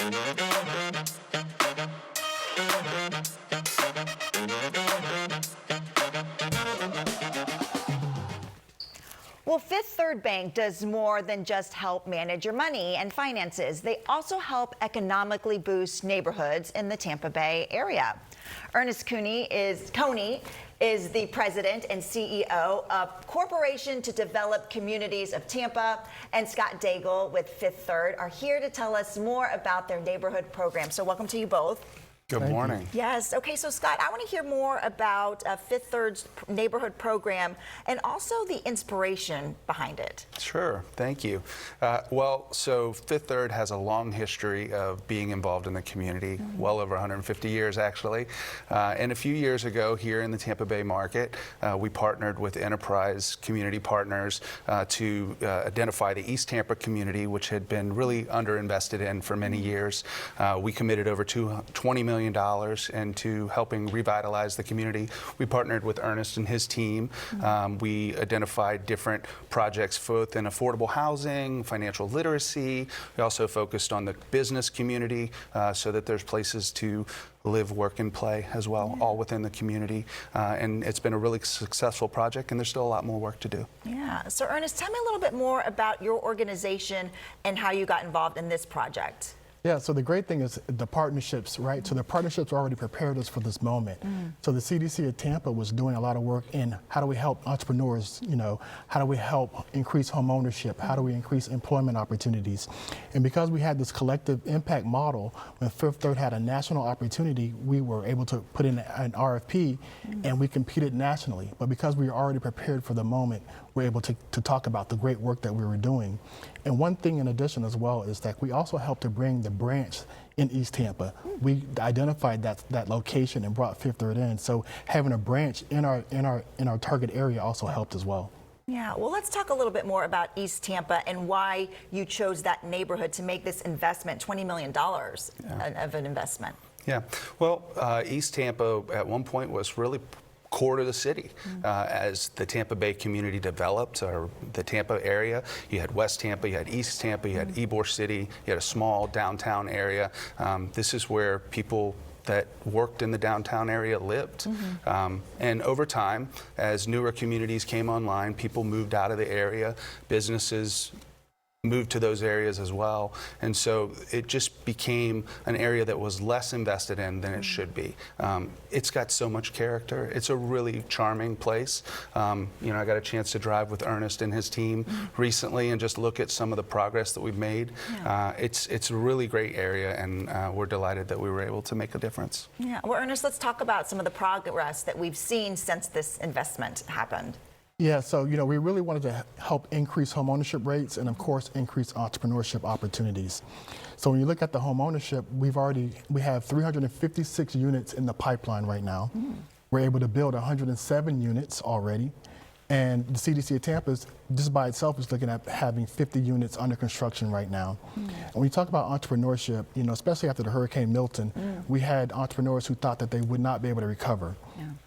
Well, Fifth Third Bank does more than just help manage your money and finances. They also help economically boost neighborhoods in the Tampa Bay area. Ernest Coney is the president and CEO of Corporation to Develop Communities of Tampa, and Scott Daigle with Fifth Third are here to tell us more about their neighborhood program. So welcome to you both. Good morning. Yes. Okay. So Scott, I want to hear more about Fifth Third's neighborhood program and also the inspiration behind it. Sure. Thank you. So Fifth Third has a long history of being involved in the community, well over 150 years actually. And a few years ago here in the Tampa Bay market, we partnered with Enterprise Community Partners to identify the East Tampa community, which had been really underinvested in for many years. We committed over $20 million into helping revitalize the community. We partnered with Ernest and his team. We identified different projects both in affordable housing, financial literacy. We also focused on the business community so that there's places to live, work, and play as well, all within the community. And it's been a really successful project, and there's still a lot more work to do. Yeah. So Ernest, tell me a little bit more about your organization and how you got involved in this project. Yeah, so the great thing is the partnerships, right? So the partnerships already prepared us for this moment. So the CDC of Tampa was doing a lot of work in how do we help entrepreneurs, how do we help increase home ownership? How do we increase employment opportunities? And because we had this collective impact model, when Fifth Third had a national opportunity, we were able to put in an RFP and we competed nationally. But because we were already prepared for the moment, we're able to talk about the great work that we were doing. And one thing in addition as well is that we also helped to bring the branch in East Tampa. We identified that location and brought Fifth Third in. So having a branch in our target area also helped as well. Yeah, well, let's talk a little bit more about East Tampa and why you chose that neighborhood to make this investment, $20 million of an investment. Yeah, well, East Tampa at one point was really core to the city. As the Tampa Bay community developed, or the Tampa area, you had West Tampa, you had East Tampa, you had Ybor City, you had a small downtown area. This is where people that worked in the downtown area lived. And over time, as newer communities came online, people moved out of the area, businesses moved to those areas as well, and so it just became an area that was less invested in than it should be. It's got so much character. It's a really charming place. I got a chance to drive with Ernest and his team recently and just look at some of the progress that we've made. It's a really great area, and we're delighted that we were able to make a difference. Yeah, well, Ernest, let's talk about some of the progress that we've seen since this investment happened. Yeah, so we really wanted to help increase home ownership rates and of course increase entrepreneurship opportunities. So when you look at the home ownership, we have 356 units in the pipeline right now. We're able to build 107 units already. And the CDC of Tampa, just by itself, is looking at having 50 units under construction right now. And when you talk about entrepreneurship, especially after the Hurricane Milton, we had entrepreneurs who thought that they would not be able to recover.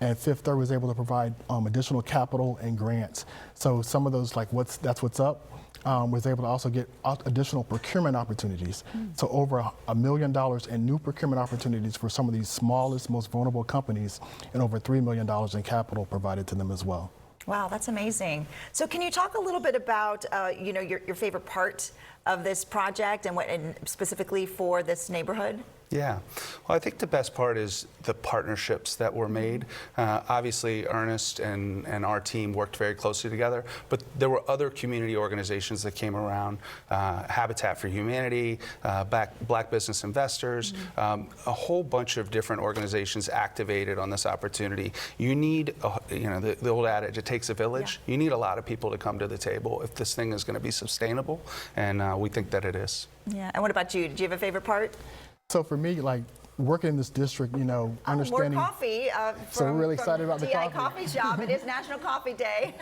And Fifth Third was able to provide additional capital and grants. So some of those, like That's What's Up, was able to also get additional procurement opportunities. So over $1 million in new procurement opportunities for some of these smallest, most vulnerable companies, and over $3 million in capital provided to them as well. Wow, that's amazing. So can you talk a little bit about your favorite part of this project and specifically for this neighborhood? Yeah, well, I think the best part is the partnerships that were made. Obviously, Ernest and our team worked very closely together, but there were other community organizations that came around, Habitat for Humanity, Black Business Investors, a whole bunch of different organizations activated on this opportunity. You need, the old adage, it takes a village. You need a lot of people to come to the table if this thing is going to be sustainable, and we think that it is. Yeah, and what about you? Do you have a favorite part? So for me, working in this district, understanding. More coffee. So we're really excited about the coffee. Coffee shop. It is National Coffee Day.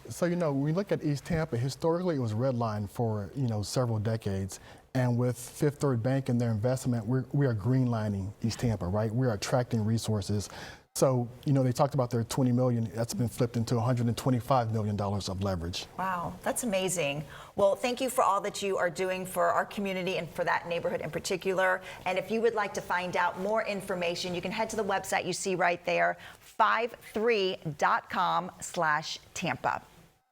So when we look at East Tampa, historically it was redlined for several decades, and with Fifth Third Bank and their investment, we are greenlining East Tampa, right? We are attracting resources. So, they talked about their $20 million, that's been flipped into $125 million of leverage. Wow, that's amazing. Well, thank you for all that you are doing for our community and for that neighborhood in particular. And if you would like to find out more information, you can head to the website you see right there, 53.com/Tampa.